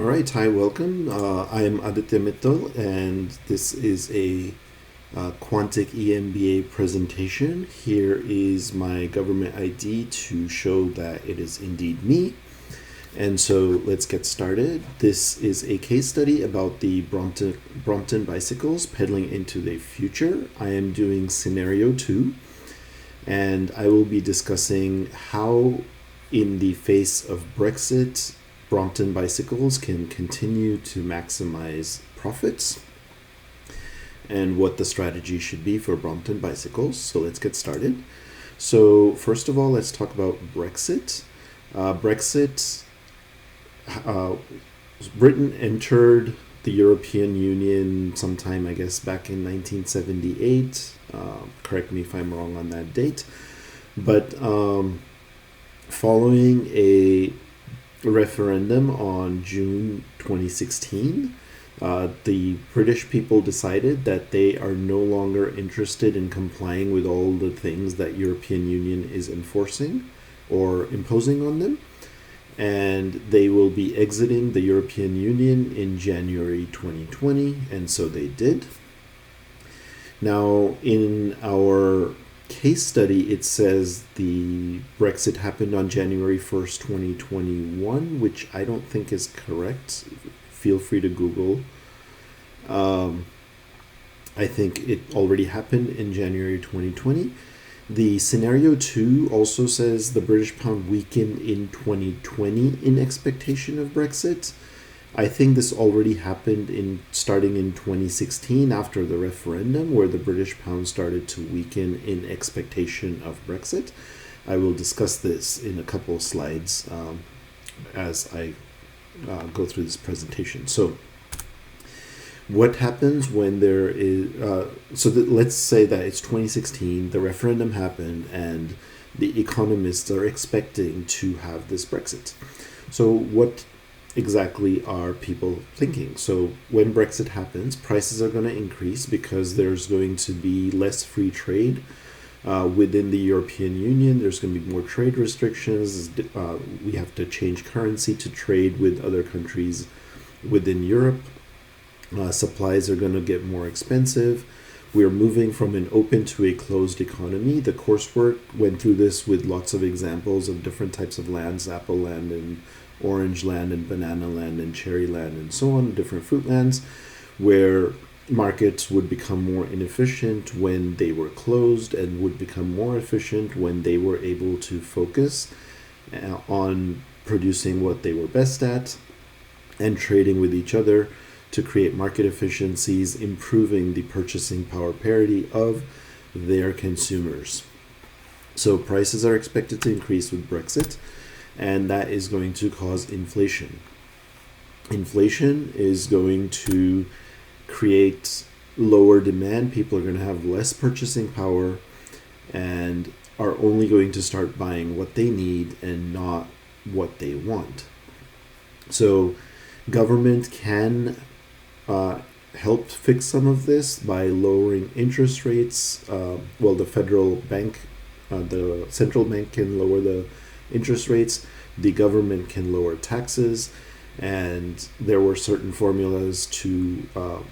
All right, hi, welcome. I am Aditya Mittal, and this is a Quantic EMBA presentation. Here is my government ID to show that it is indeed me. And so let's get started. This is a case study about the Brompton bicycles pedaling into the future. I am doing scenario 2, and I will be discussing how, in the face of Brexit, Brompton bicycles can continue to maximize profits and what the strategy should be for Brompton bicycles. So let's get started. So first of all, let's talk about Brexit. Brexit, uh, Britain entered the European Union sometime, I guess, back in 1978. Correct me if I'm wrong on that date. But following a referendum on June 2016, the British people decided that they are no longer interested in complying with all the things that European Union is enforcing or imposing on them, and they will be exiting the European Union in January 2020, and so they did. Now, in our case study, it says the Brexit happened on January 1st, 2021, which I don't think is correct. Feel free to Google. I think it already happened in January 2020. The scenario 2 also says the British pound weakened in 2020 in expectation of Brexit. I think this already happened starting in 2016 after the referendum, where the British pound started to weaken in expectation of Brexit. I will discuss this in a couple of slides as I go through this presentation. So what happens when there is let's say that it's 2016, the referendum happened, and the economists are expecting to have this Brexit. So what exactly are people thinking? So when Brexit happens, prices are going to increase because there's going to be less free trade within the European Union. There's going to be more trade restrictions. We have to change currency to trade with other countries within Europe. Supplies are going to get more expensive. We're moving from an open to a closed economy. The coursework went through this with lots of examples of different types of lands: apple land and orange land and banana land and cherry land and so on, different fruit lands, where markets would become more inefficient when they were closed and would become more efficient when they were able to focus on producing what they were best at and trading with each other to create market efficiencies, improving the purchasing power parity of their consumers. So prices are expected to increase with Brexit, and that is going to cause inflation. Inflation is going to create lower demand. People are going to have less purchasing power and are only going to start buying what they need and not what they want. So government can help fix some of this by lowering interest rates. The federal bank, the central bank can lower the interest rates. The government can lower taxes, and there were certain formulas to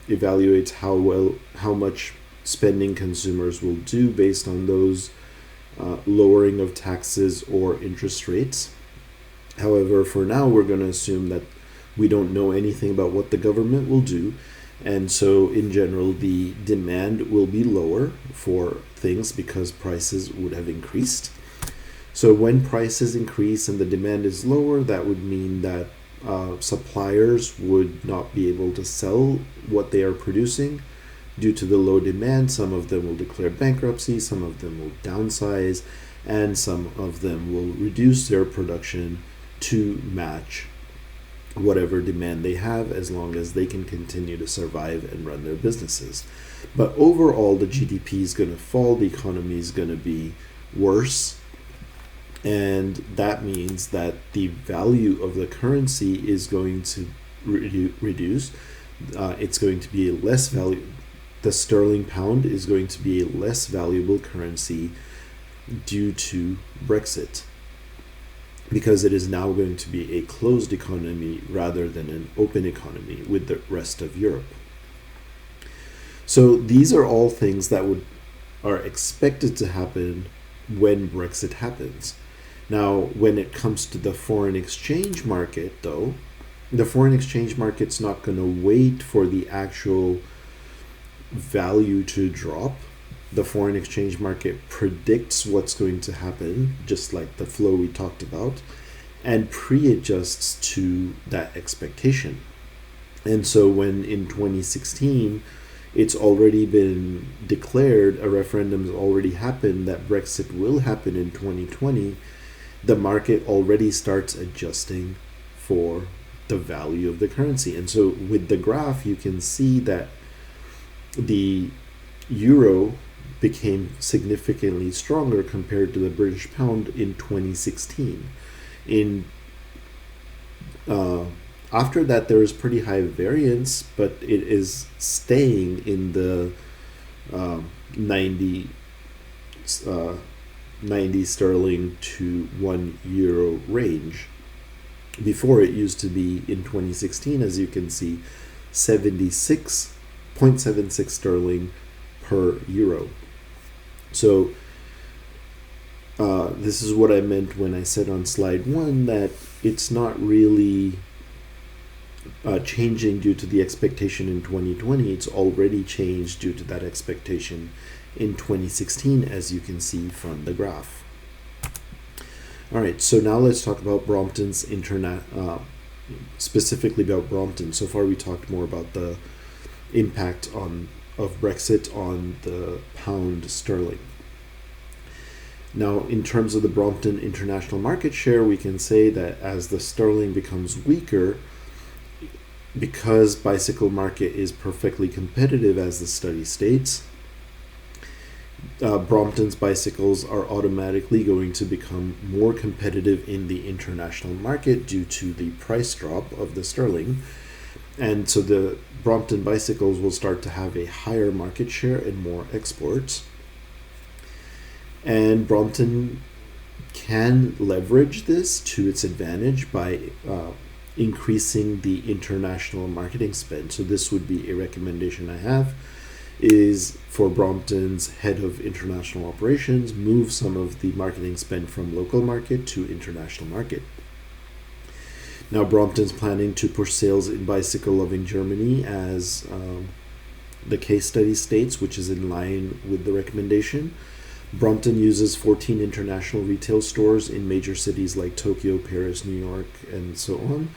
evaluate how much spending consumers will do based on those lowering of taxes or interest rates. However, for now, we're going to assume that we don't know anything about what the government will do, and so in general, the demand will be lower for things because prices would have increased. So when prices increase and the demand is lower, that would mean that suppliers would not be able to sell what they are producing due to the low demand. Some of them will declare bankruptcy, some of them will downsize, and some of them will reduce their production to match whatever demand they have, as long as they can continue to survive and run their businesses. But overall, the GDP is going to fall, the economy is going to be worse, and that means that the value of the currency is going to reduce. It's going to be a less value. The sterling pound is going to be a less valuable currency due to Brexit. because it is now going to be a closed economy rather than an open economy with the rest of Europe. So these are all things that are expected to happen when Brexit happens. Now, when it comes to the foreign exchange market, though, the foreign exchange market's not going to wait for the actual value to drop. The foreign exchange market predicts what's going to happen, just like the flow we talked about, and pre-adjusts to that expectation. And so when in 2016, it's already been declared, a referendum has already happened that Brexit will happen in 2020, the market already starts adjusting for the value of the currency. And so with the graph, you can see that the euro became significantly stronger compared to the British pound in 2016. After that, there is pretty high variance, but it is staying in the 90 sterling to €1 range. Before, it used to be in 2016, as you can see, 76.76 sterling per euro. So this is what I meant when I said on slide 1 that it's not really changing due to the expectation in 2020. It's already changed due to that expectation in 2016, as you can see from the graph. All right, so now let's talk about Brompton's specifically about Brompton. So far, we talked more about the impact of Brexit on the pound sterling. Now, in terms of the Brompton international market share, we can say that as the sterling becomes weaker, because bicycle market is perfectly competitive, as the study states, Brompton's bicycles are automatically going to become more competitive in the international market due to the price drop of the sterling. And so the Brompton bicycles will start to have a higher market share and more exports. And Brompton can leverage this to its advantage by increasing the international marketing spend. So this would be a recommendation I have, is for Brompton's head of international operations, move some of the marketing spend from local market to international market. Now, Brompton's planning to push sales in bicycle loving Germany, as the case study states, which is in line with the recommendation. Brompton uses 14 international retail stores in major cities like Tokyo, Paris, New York, and so on.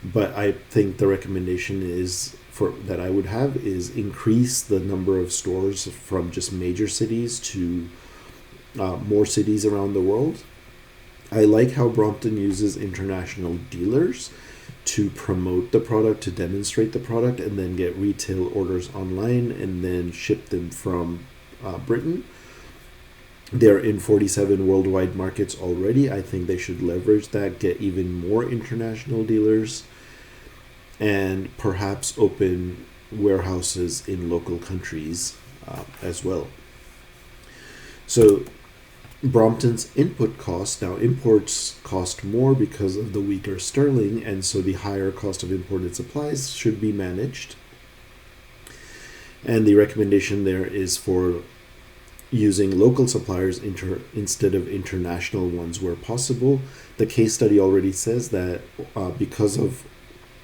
But I think the recommendation that I would have is increase the number of stores from just major cities to more cities around the world. I like how Brompton uses international dealers to promote the product, to demonstrate the product, and then get retail orders online and then ship them from Britain. They're in 47 worldwide markets already. I think they should leverage that, get even more international dealers, and perhaps open warehouses in local countries as well. So Brompton's input costs, now imports cost more because of the weaker sterling, and so the higher cost of imported supplies should be managed. And the recommendation there is for using local suppliers instead of international ones where possible. The case study already says that because of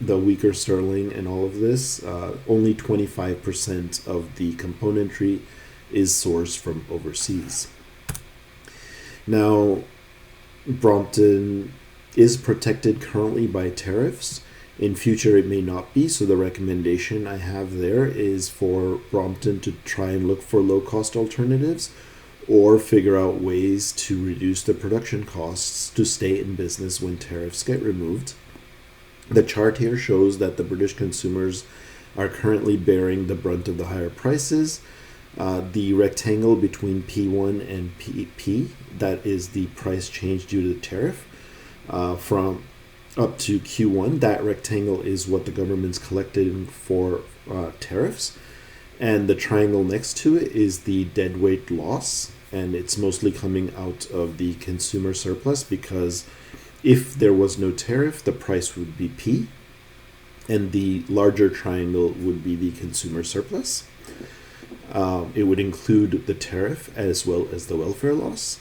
the weaker sterling and all of this, only 25% of the componentry is sourced from overseas. Now, Brompton is protected currently by tariffs. In future, it may not be, so the recommendation I have there is for Brompton to try and look for low-cost alternatives or figure out ways to reduce the production costs to stay in business when tariffs get removed. The chart here shows that the British consumers are currently bearing the brunt of the higher prices. The rectangle between P1 and PP, that is the price change due to the tariff, from up to Q1, that rectangle is what the government's collected for tariffs. And the triangle next to it is the deadweight loss, and it's mostly coming out of the consumer surplus because If there was no tariff, the price would be P, and the larger triangle would be the consumer surplus. It would include the tariff as well as the welfare loss.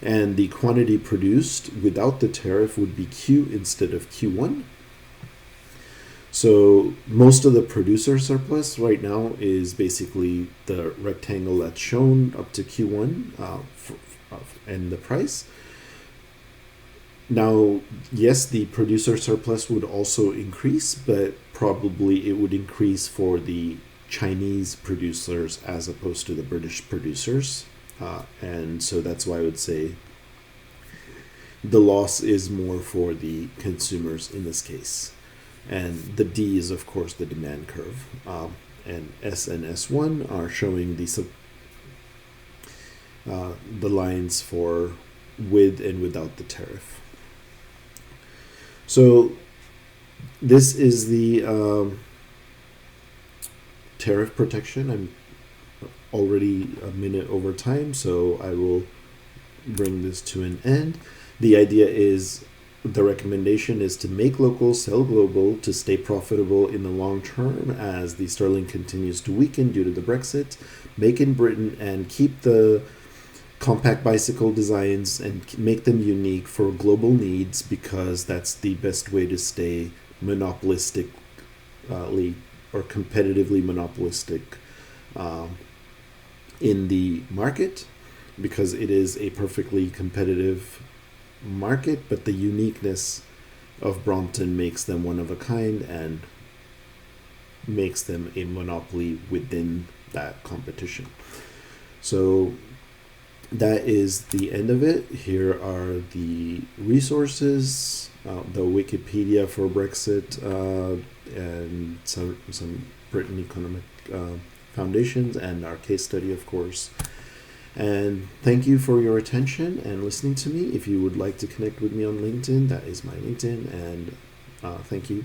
And the quantity produced without the tariff would be Q instead of Q1. So most of the producer surplus right now is basically the rectangle that's shown up to Q1 and the price. Now, yes, the producer surplus would also increase, but probably it would increase for the Chinese producers as opposed to the British producers. And so that's why I would say the loss is more for the consumers in this case. And the D is, of course, the demand curve. And S and S1 are showing the lines for with and without the tariff. So this is the tariff protection. I'm already a minute over time, so I will bring this to an end. The idea is, the recommendation is to make local, sell global to stay profitable in the long term as the sterling continues to weaken due to the Brexit. Make in Britain and keep the compact bicycle designs and make them unique for global needs, because that's the best way to stay monopolistically or competitively monopolistic in the market, because it is a perfectly competitive market, but the uniqueness of Brompton makes them one of a kind and makes them a monopoly within that competition. So that is the end of it. Here are the resources, the Wikipedia for Brexit, and some Britain economic foundations, and our case study, of course. And thank you for your attention and listening to me. If you would like to connect with me on LinkedIn, that is my LinkedIn, and thank you.